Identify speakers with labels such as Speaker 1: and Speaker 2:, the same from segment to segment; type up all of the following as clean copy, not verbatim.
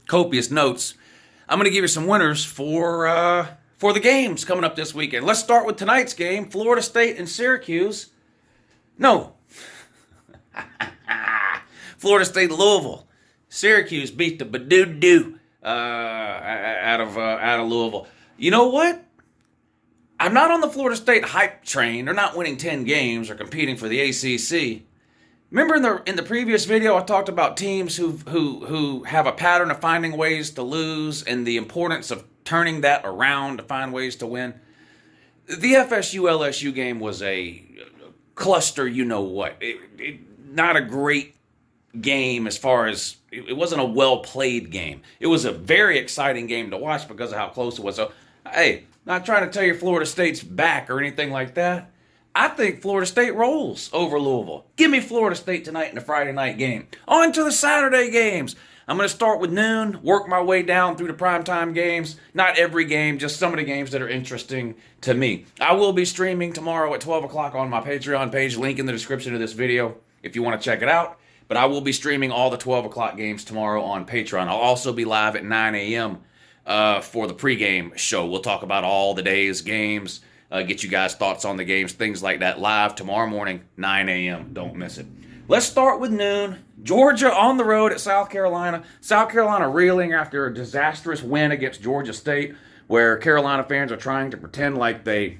Speaker 1: copious notes. I'm going to give you some winners for the games coming up this weekend. Let's start with tonight's game, Florida State and Syracuse. No. Florida State, Louisville. Syracuse beat the Badoo-Doo out of Louisville. You know what? I'm not on the Florida State hype train. They're not winning 10 games or competing for the ACC. Remember in the previous video I talked about teams who have a pattern of finding ways to lose and the importance of turning that around to find ways to win? The FSU-LSU game was a cluster, you know what. Not a great game as far as, it wasn't a well-played game. It was a very exciting game to watch because of how close it was. So, hey, not trying to tell you Florida State's back or anything like that. I think Florida State rolls over Louisville. Give me Florida State tonight in the Friday night game. On to the Saturday games. I'm going to start with noon, work my way down through the primetime games. Not every game, just some of the games that are interesting to me. I will be streaming tomorrow at 12 o'clock on my Patreon page. Link in the description of this video if you want to check it out. But I will be streaming all the 12 o'clock games tomorrow on Patreon. I'll also be live at 9 a.m. For the pregame show. We'll talk about all the day's games, get you guys' thoughts on the games, things like that, live tomorrow morning, 9 a.m. Don't miss it. Let's start with noon. Georgia on the road at South Carolina. South Carolina reeling after a disastrous win against Georgia State, where Carolina fans are trying to pretend like they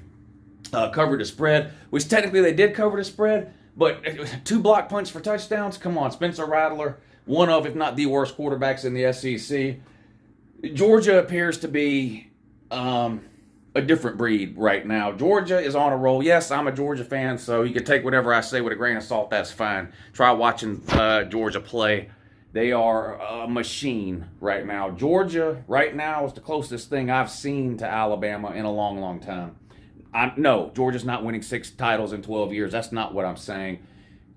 Speaker 1: covered the spread, which technically they did cover the spread, but 2 block punts for touchdowns? Come on, Spencer Rattler, one of, if not the worst quarterbacks in the SEC. Georgia appears to be a different breed right now. Georgia is on a roll. Yes, I'm a Georgia fan, so you can take whatever I say with a grain of salt. That's fine. Try watching Georgia play. They are a machine right now. Georgia right now is the closest thing I've seen to Alabama in a long, long time. No, Georgia's not winning 6 titles in 12 years. That's not what I'm saying.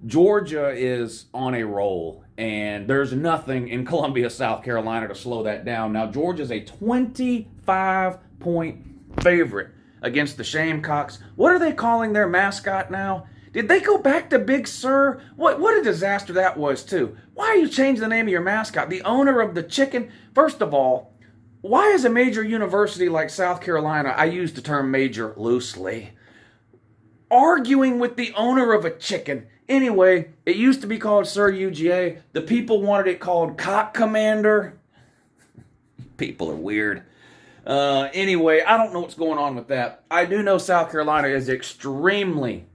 Speaker 1: Georgia is on a roll, and there's nothing in Columbia, South Carolina to slow that down. Now, Georgia's a 25-point favorite against the Shamecocks. What are they calling their mascot now? Did they go back to Big Sir? What a disaster that was, too. Why are you changing the name of your mascot? The owner of the chicken? First of all, why is a major university like South Carolina, I use the term major loosely, arguing with the owner of a chicken? Anyway, it used to be called Sir UGA. The people wanted it called Cock Commander. People are weird. Anyway, I don't know what's going on with that. I do know South Carolina is extremely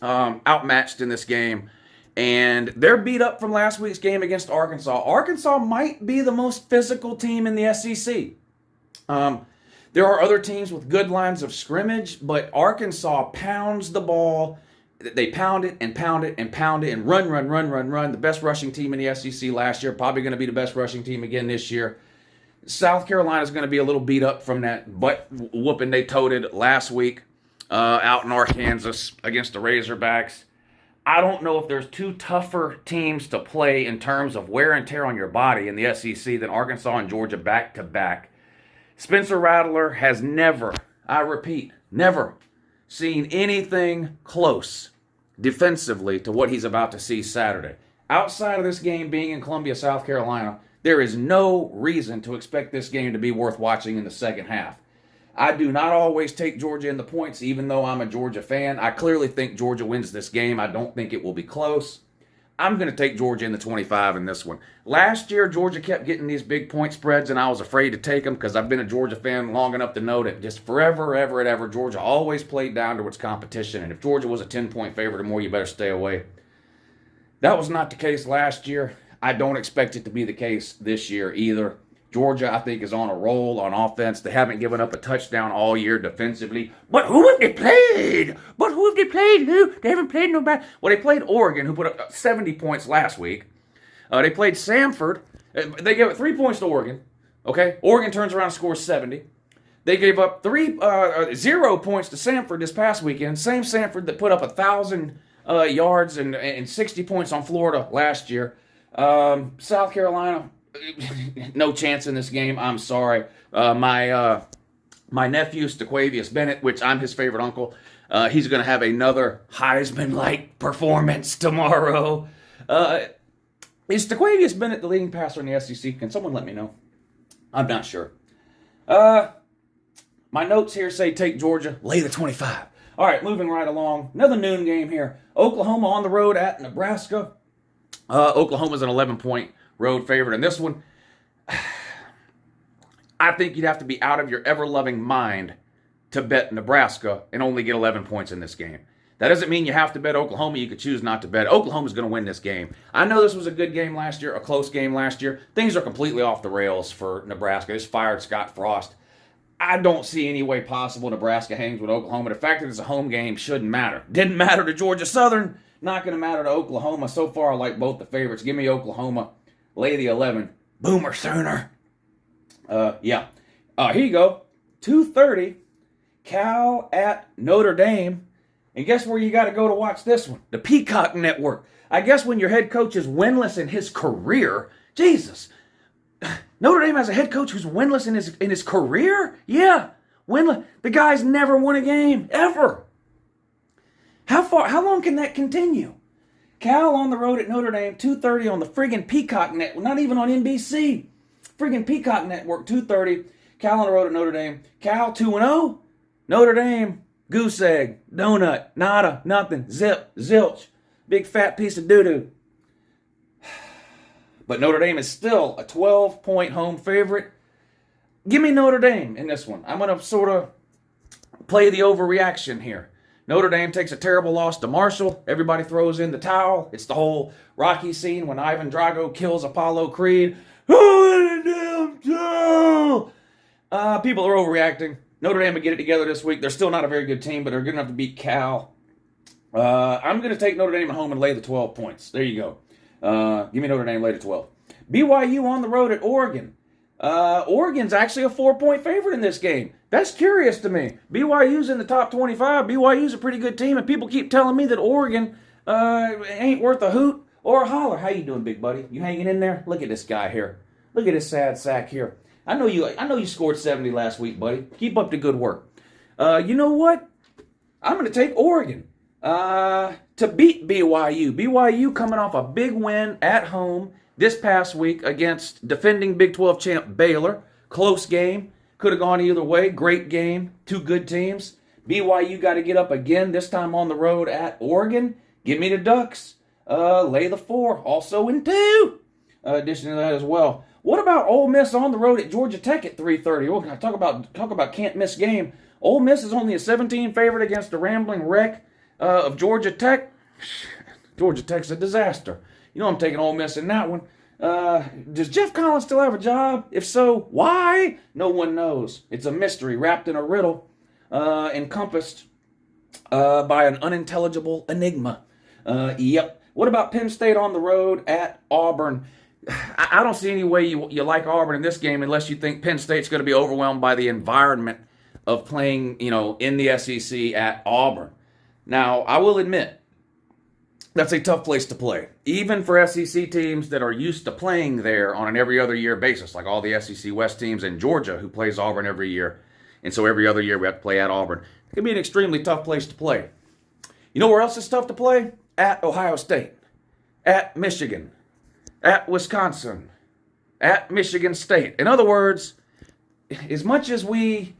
Speaker 1: outmatched in this game. And they're beat up from last week's game against Arkansas. Arkansas might be the most physical team in the SEC. There are other teams with good lines of scrimmage, but Arkansas pounds the ball. They pound it and pound it and pound it and run. The best rushing team in the SEC last year, probably going to be the best rushing team again this year. South Carolina is going to be a little beat up from that butt whooping they toted last week out in Arkansas against the Razorbacks. I don't know if there's 2 tougher teams to play in terms of wear and tear on your body in the SEC than Arkansas and Georgia back to back. Spencer Rattler has never, I repeat, never seen anything close defensively to what he's about to see Saturday. Outside of this game being in Columbia, South Carolina, there is no reason to expect this game to be worth watching in the second half. I do not always take Georgia in the points, even though I'm a Georgia fan. I clearly think Georgia wins this game. I don't think it will be close. I'm going to take Georgia in the 25 in this one. Last year, Georgia kept getting these big point spreads, and I was afraid to take them because I've been a Georgia fan long enough to know that just forever, ever, and ever, Georgia always played down to its competition. And if Georgia was a 10-point favorite or more, you better stay away. That was not the case last year. I don't expect it to be the case this year either. Georgia, I think, is on a roll on offense. They haven't given up a touchdown all year defensively. But who have they played? They haven't played nobody. Well, they played Oregon, who put up 70 points last week. They played Samford. They gave up 3 points to Oregon. Okay? Oregon turns around and scores 70. They gave up 0 points to Samford this past weekend. Same Samford that put up 1,000 yards and 60 points on Florida last year. South Carolina, no chance in this game. I'm sorry. My nephew, Staquavius Bennett, which I'm his favorite uncle, he's going to have another Heisman-like performance tomorrow. Is Stequavius Bennett the leading passer in the SEC? Can someone let me know? I'm not sure. My notes here say take Georgia, lay the 25. All right, moving right along. Another noon game here. Oklahoma on the road at Nebraska. Oklahoma's an 11-point road favorite in this one. I think you'd have to be out of your ever-loving mind to bet Nebraska and only get 11 points in this game. That doesn't mean you have to bet Oklahoma. You could choose not to bet. Oklahoma's going to win this game. I know this was a good game last year, a close game last year. Things are completely off the rails for Nebraska. They just fired Scott Frost. I don't see any way possible Nebraska hangs with Oklahoma. The fact that it's a home game shouldn't matter. Didn't matter to Georgia Southern. Not going to matter to Oklahoma. So far, I like both the favorites. Give me Oklahoma. Lay the 11. Boomer Sooner. Here you go. 2:30. Cal at Notre Dame. And guess where you got to go to watch this one? The Peacock Network. I guess when your head coach is winless in his career, Jesus. Notre Dame has a head coach who's winless in his career? Yeah, winless. The guy's never won a game, ever. How long can that continue? Cal on the road at Notre Dame, 2:30 on the friggin' Peacock Network, not even on NBC. Friggin' Peacock Network, 2:30. Cal on the road at Notre Dame. Cal 2-0. Notre Dame, goose egg, donut, nada, nothing, zip, zilch, big fat piece of doo-doo. But Notre Dame is still a 12-point home favorite. Give me Notre Dame in this one. I'm going to sort of play the overreaction here. Notre Dame takes a terrible loss to Marshall. Everybody throws in the towel. It's the whole Rocky scene when Ivan Drago kills Apollo Creed. Who in the damn towel? People are overreacting. Notre Dame will get it together this week. They're still not a very good team, but they're good enough to beat Cal. I'm going to take Notre Dame at home and lay the 12 points. There you go. Give me Notre Dame later 12. BYU on the road at Oregon. Oregon's actually a 4-point favorite in this game. That's curious to me. BYU's in the top 25. BYU's a pretty good team, and people keep telling me that Oregon ain't worth a hoot or a holler. How you doing, big buddy? You hanging in there? Look at this guy here. Look at this sad sack here. I know you scored 70 last week, buddy. Keep up the good work. You know what? I'm going to take Oregon. To beat BYU. BYU coming off a big win at home this past week against defending Big 12 champ Baylor. Close game. Could have gone either way. Great game. Two good teams. BYU got to get up again, this time on the road at Oregon. Give me the Ducks. Lay the 4. Also in 2. Addition to that as well. What about Ole Miss on the road at Georgia Tech at 3:30? Oh, talk about can't miss game. Ole Miss is only a 17 favorite against the rambling wreck of Georgia Tech. Georgia Tech's a disaster. You know I'm taking Ole Miss in that one. Does Jeff Collins still have a job? If so, why? No one knows. It's a mystery wrapped in a riddle, encompassed by an unintelligible enigma. Yep. What about Penn State on the road at Auburn? I don't see any way you like Auburn in this game unless you think Penn State's going to be overwhelmed by the environment of playing, in the SEC at Auburn. Now, I will admit, that's a tough place to play. Even for SEC teams that are used to playing there on an every other year basis, like all the SEC West teams in Georgia who plays Auburn every year. And so every other year we have to play at Auburn. It can be an extremely tough place to play. You know where else it's tough to play? At Ohio State. At Michigan. At Wisconsin. At Michigan State. In other words, as much as we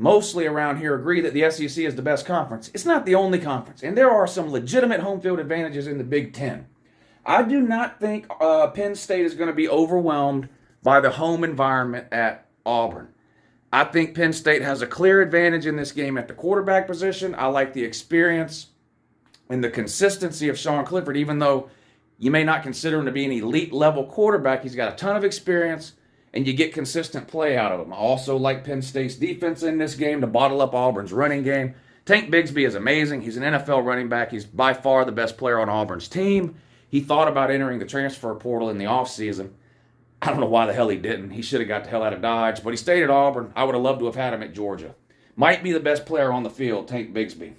Speaker 1: mostly around here agree that the SEC is the best conference, it's not the only conference. And there are some legitimate home field advantages in the Big Ten. I do not think Penn State is going to be overwhelmed by the home environment at Auburn. I think Penn State has a clear advantage in this game at the quarterback position. I like the experience and the consistency of Sean Clifford, even though you may not consider him to be an elite level quarterback. He's got a ton of experience, and you get consistent play out of him. I also like Penn State's defense in this game to bottle up Auburn's running game. Tank Bigsby is amazing. He's an NFL running back. He's by far the best player on Auburn's team. He thought about entering the transfer portal in the offseason. I don't know why the hell he didn't. He should have got the hell out of Dodge, but he stayed at Auburn. I would have loved to have had him at Georgia. Might be the best player on the field, Tank Bigsby.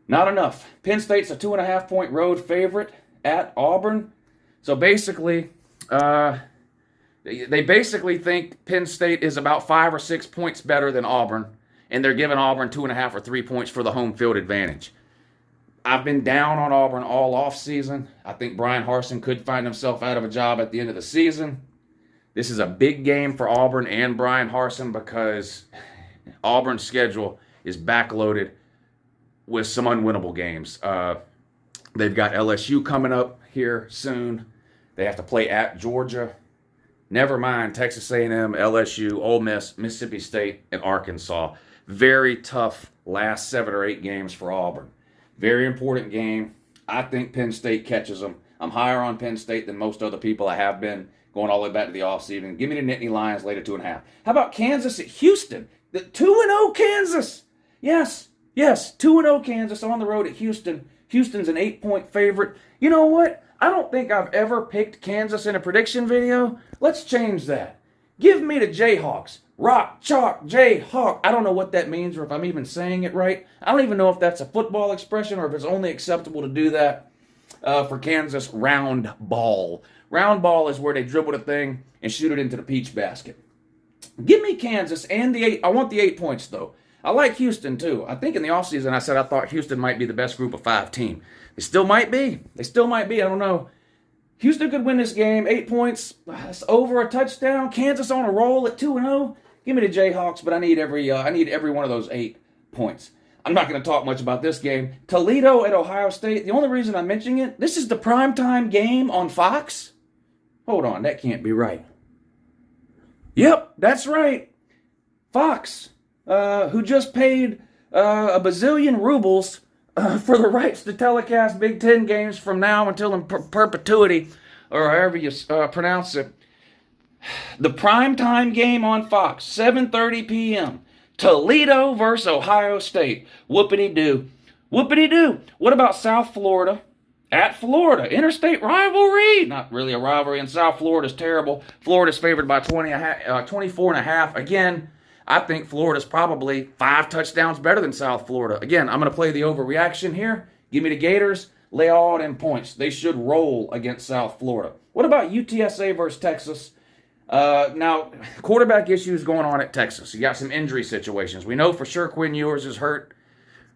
Speaker 1: Not enough. Penn State's a 2.5-point road favorite at Auburn. So basically, they basically think Penn State is about 5 or 6 points better than Auburn, and they're giving Auburn 2.5 or 3 points for the home field advantage. I've been down on Auburn all off season. I think Brian Harsin could find himself out of a job at the end of the season. This is a big game for Auburn and Brian Harsin because Auburn's schedule is backloaded with some unwinnable games. They've got LSU coming up here soon. They have to play at Georgia. Never mind Texas A&M, LSU, Ole Miss, Mississippi State, and Arkansas. Very tough last 7 or 8 games for Auburn. Very important game. I think Penn State catches them. I'm higher on Penn State than most other people. I have been going all the way back to the offseason. Give me the Nittany Lions later 2.5. How about Kansas at Houston? The 2-0 Kansas. Yes, 2-0 Kansas on the road at Houston. Houston's an 8-point favorite. You know what? I don't think I've ever picked Kansas in a prediction video. Let's change that. Give me the Jayhawks. Rock, chalk, Jayhawk. I don't know what that means or if I'm even saying it right. I don't even know if that's a football expression or if it's only acceptable to do that for Kansas. Round ball. Round ball is where they dribble the thing and shoot it into the peach basket. Give me Kansas and the 8. I want the 8 points, though. I like Houston, too. I think in the offseason I said I thought Houston might be the best group of 5 team. They still might be. I don't know. Houston could win this game. 8 points. That's over a touchdown. Kansas on a roll at 2-0. Give me the Jayhawks, but I need every one of those 8 points. I'm not going to talk much about this game. Toledo at Ohio State. The only reason I'm mentioning it, this is the primetime game on Fox. Hold on, that can't be right. Yep, that's right. Fox, who just paid a bazillion rubles for the rights to telecast Big Ten games from now until in perpetuity, or however you pronounce it. The primetime game on Fox, 7:30 p.m. Toledo versus Ohio State. Whoopity-doo. Whoopity-doo. What about South Florida? At Florida. Interstate rivalry. Not really a rivalry, and South Florida's terrible. Florida's favored by 24.5. Again, I think Florida's probably 5 touchdowns better than South Florida. Again, I'm going to play the overreaction here. Give me the Gators. Lay all them points. They should roll against South Florida. What about UTSA versus Texas? Now, quarterback issues going on at Texas. You got some injury situations. We know for sure Quinn Ewers is hurt.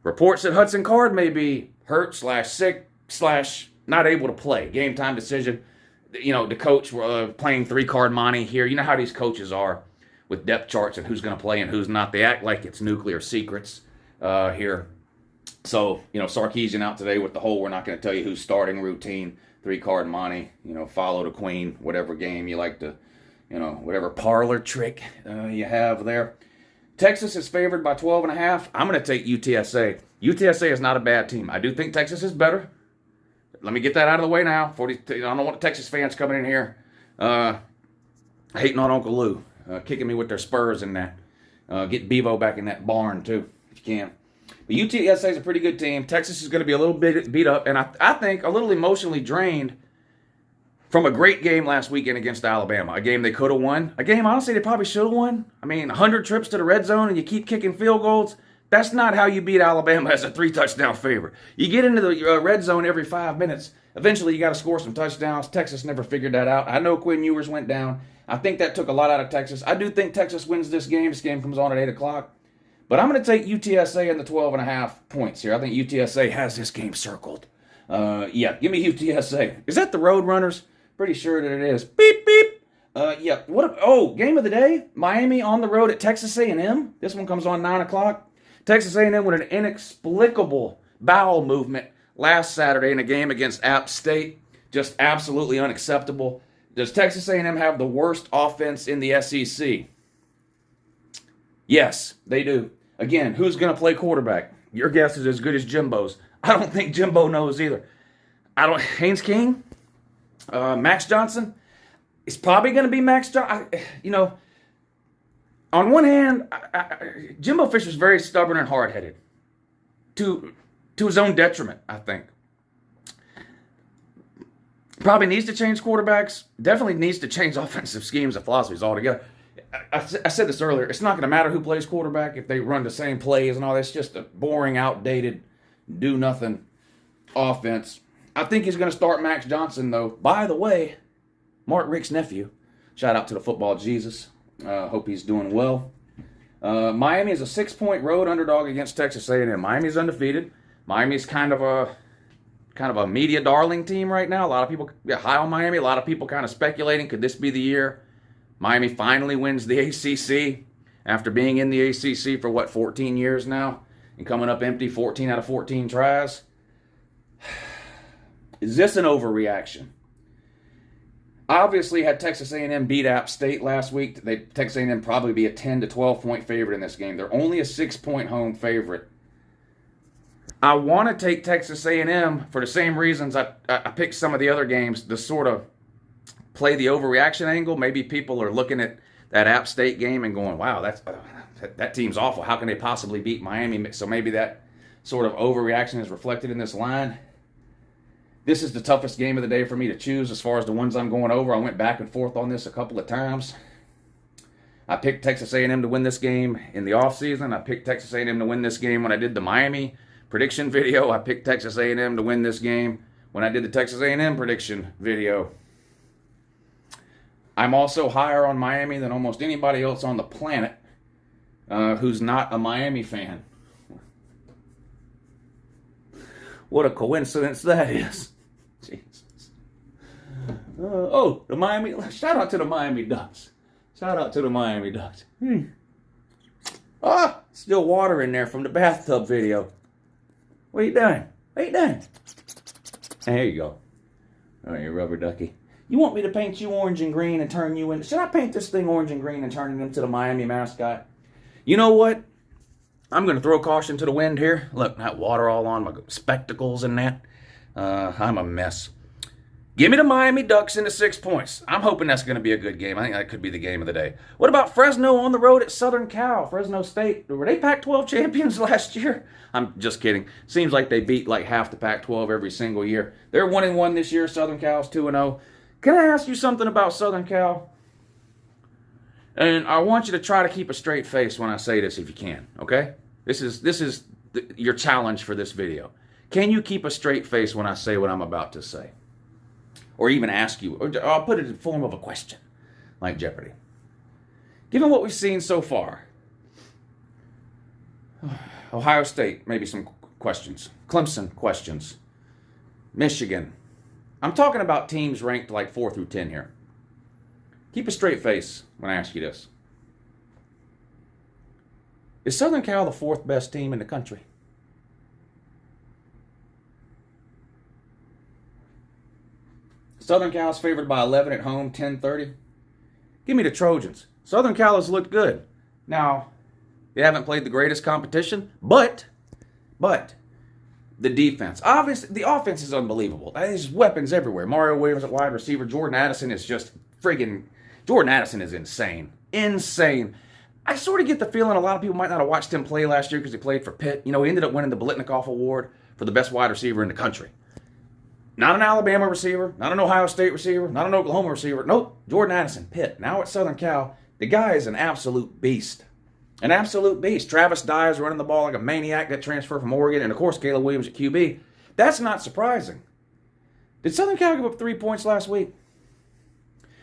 Speaker 1: Reports that Hudson Card may be hurt /sick / not able to play. Game time decision. You know, the coach playing 3-card monte here. You know how these coaches are with depth charts and who's going to play and who's not. They act like it's nuclear secrets here. So, you know, Sarkisian out today with the whole we're not going to tell you who's starting routine, 3-card monte, you know, follow the queen, whatever game you like to, you know, whatever parlor trick you have there. Texas is favored by 12.5. I'm going to take UTSA. UTSA is not a bad team. I do think Texas is better. Let me get that out of the way now. I don't want Texas fans coming in here hating on Uncle Lou, kicking me with their spurs in that. Get Bevo back in that barn, too, if you can. But UTSA is a pretty good team. Texas is going to be a little bit beat up, and I think a little emotionally drained from a great game last weekend against Alabama. A game they could have won. A game, honestly, they probably should have won. I mean, 100 trips to the red zone and you keep kicking field goals. That's not how you beat Alabama as a 3-touchdown favorite. You get into the red zone every 5 minutes. Eventually, you got to score some touchdowns. Texas never figured that out. I know Quinn Ewers went down. I think that took a lot out of Texas. I do think Texas wins this game. This game comes on at 8 o'clock. But I'm going to take UTSA in the 12.5 points here. I think UTSA has this game circled. Yeah, give me UTSA. Is that the Roadrunners? Pretty sure that it is. Beep, beep. Yeah. Game of the day. Miami on the road at Texas A&M. This one comes on 9 o'clock. Texas A&M with an inexplicable bowel movement last Saturday in a game against App State. Just absolutely unacceptable. Does Texas A&M have the worst offense in the SEC? Yes, they do. Again, who's going to play quarterback? Your guess is as good as Jimbo's. I don't think Jimbo knows either. Haynes King? Max Johnson? It's probably going to be Max Johnson. On one hand, Jimbo Fisher's very stubborn and hard-headed. To his own detriment, I think. Probably needs to change quarterbacks. Definitely needs to change offensive schemes and philosophies altogether. I said this earlier. It's not going to matter who plays quarterback if they run the same plays and all that. It's just a boring, outdated, do-nothing offense. I think he's going to start Max Johnson, though. By the way, Mark Richt's nephew. Shout out to the football Jesus. Hope he's doing well. Miami is a 6-point road underdog against Texas A&M. Miami's undefeated. Miami's kind of a media darling team right now. A lot of people get high on Miami. A lot of people kind of speculating, could this be the year Miami finally wins the ACC after being in the ACC for, 14 years now and coming up empty 14 out of 14 tries? Is this an overreaction? Obviously, had Texas A&M beat App State last week, Texas A&M probably be a 10 to 12 point favorite in this game. They're only a 6-point home favorite. I want to take Texas A&M for the same reasons I picked some of the other games to sort of play the overreaction angle. Maybe people are looking at that App State game and going, wow, that team's awful. How can they possibly beat Miami? So maybe that sort of overreaction is reflected in this line. This is the toughest game of the day for me to choose as far as the ones I'm going over. I went back and forth on this a couple of times. I picked Texas A&M to win this game in the offseason. I picked Texas A&M to win this game when I did the Miami prediction video. I picked Texas A&M to win this game when I did the Texas A&M prediction video. I'm also higher on Miami than almost anybody else on the planet who's not a Miami fan. What a coincidence that is. Jesus. The Miami. Shout out to the Miami Ducks. Shout out to the Miami Ducks. Still water in there from the bathtub video. What are you doing? What are you doing? There you go. All right, you rubber ducky. You want me to paint you orange and green and turn you in? Should I paint this thing orange and green and turn it into the Miami mascot? You know what? I'm going to throw caution to the wind here. Look, that water all on my spectacles and that. I'm a mess. Give me the Miami Ducks into 6 points. I'm hoping that's going to be a good game. I think that could be the game of the day. What about Fresno on the road at Southern Cal? Fresno State. Were they Pac-12 champions last year? I'm just kidding. Seems like they beat like half the Pac-12 every single year. They're 1-1 this year. Southern Cal's 2-0. Can I ask you something about Southern Cal? And I want you to try to keep a straight face when I say this if you can, okay? This is your challenge for this video. Can you keep a straight face when I say what I'm about to say? Or even ask you, or I'll put it in the form of a question, like Jeopardy. Given what we've seen so far, Ohio State, maybe some questions. Clemson, questions. Michigan. I'm talking about teams ranked like 4 through 10 here. Keep a straight face when I ask you this. Is Southern Cal the 4th best team in the country? Southern Cal's favored by 11 at home, 10-30. Give me the Trojans. Southern Cal has looked good. Now, they haven't played the greatest competition, but the defense. Obviously, the offense is unbelievable. There's weapons everywhere. Mario Williams at wide receiver. Jordan Addison is just Jordan Addison is insane. Insane. I sort of get the feeling a lot of people might not have watched him play last year because he played for Pitt. You know, he ended up winning the Biletnikoff Award for the best wide receiver in the country. Not an Alabama receiver, not an Ohio State receiver, not an Oklahoma receiver. Nope, Jordan Addison, Pitt. Now at Southern Cal, the guy is an absolute beast. An absolute beast. Travis Dye is running the ball like a maniac that transferred from Oregon. And, of course, Caleb Williams at QB. That's not surprising. Did Southern Cal give up 3 points last week?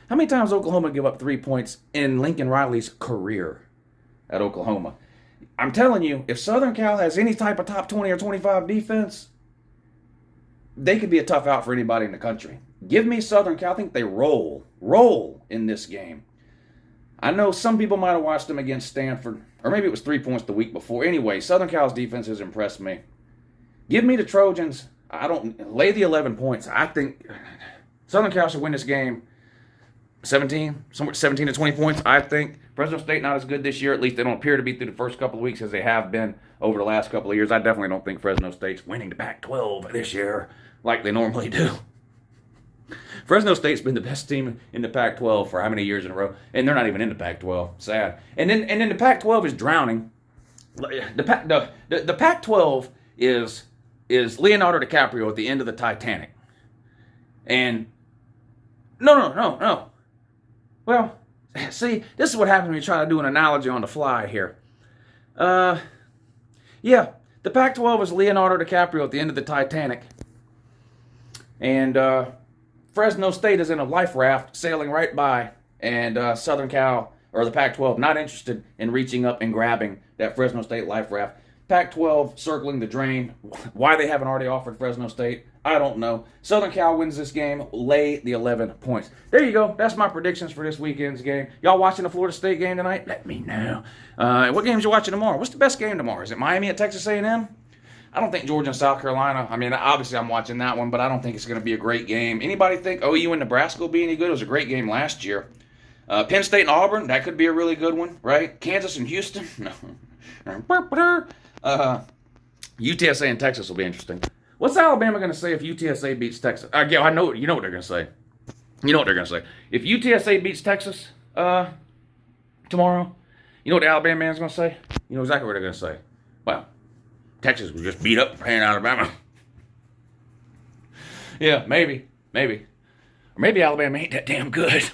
Speaker 1: How many times Oklahoma give up 3 points in Lincoln Riley's career at Oklahoma? I'm telling you, if Southern Cal has any type of top 20 or 25 defense, they could be a tough out for anybody in the country. Give me Southern Cal. I think they roll in this game. I know some people might have watched them against Stanford, or maybe it was 3 points the week before. Anyway, Southern Cal's defense has impressed me. Give me the Trojans. I don't lay the 11 points. I think Southern Cal should win this game 17 to 20 points. I think Fresno State not as good this year. At least they don't appear to be through the first couple of weeks as they have been over the last couple of years. I definitely don't think Fresno State's winning the Pac-12 this year like they normally do. Fresno State's been the best team in the Pac-12 for how many years in a row, and they're not even in the Pac-12. Sad. And then the Pac-12 is drowning. The Pac-12 is Leonardo DiCaprio at the end of the Titanic. And no. Well, see, this is what happens when you try to do an analogy on the fly here. The Pac-12 is Leonardo DiCaprio at the end of the Titanic. And Fresno State is in a life raft sailing right by, and Southern Cal, or the Pac-12, not interested in reaching up and grabbing that Fresno State life raft. Pac-12 circling the drain. Why they haven't already offered Fresno State, I don't know. Southern Cal wins this game. Lay the 11 points. There you go. That's my predictions for this weekend's game. Y'all watching the Florida State game tonight? Let me know. What games you watching tomorrow? What's the best game tomorrow? Is it Miami at Texas A&M? I don't think Georgia and South Carolina. I mean, obviously I'm watching that one, but I don't think it's going to be a great game. Anybody think OU and Nebraska will be any good? It was a great game last year. Penn State and Auburn, that could be a really good one, right? Kansas and Houston? No. UTSA and Texas will be interesting. What's Alabama going to say if UTSA beats Texas? Yeah, I know. You know what they're going to say. You know what they're going to say. If UTSA beats Texas tomorrow, you know what the Alabama man's going to say? You know exactly what they're going to say. Well, Texas was just beat up playing Alabama. Yeah, maybe. Or maybe Alabama ain't that damn good.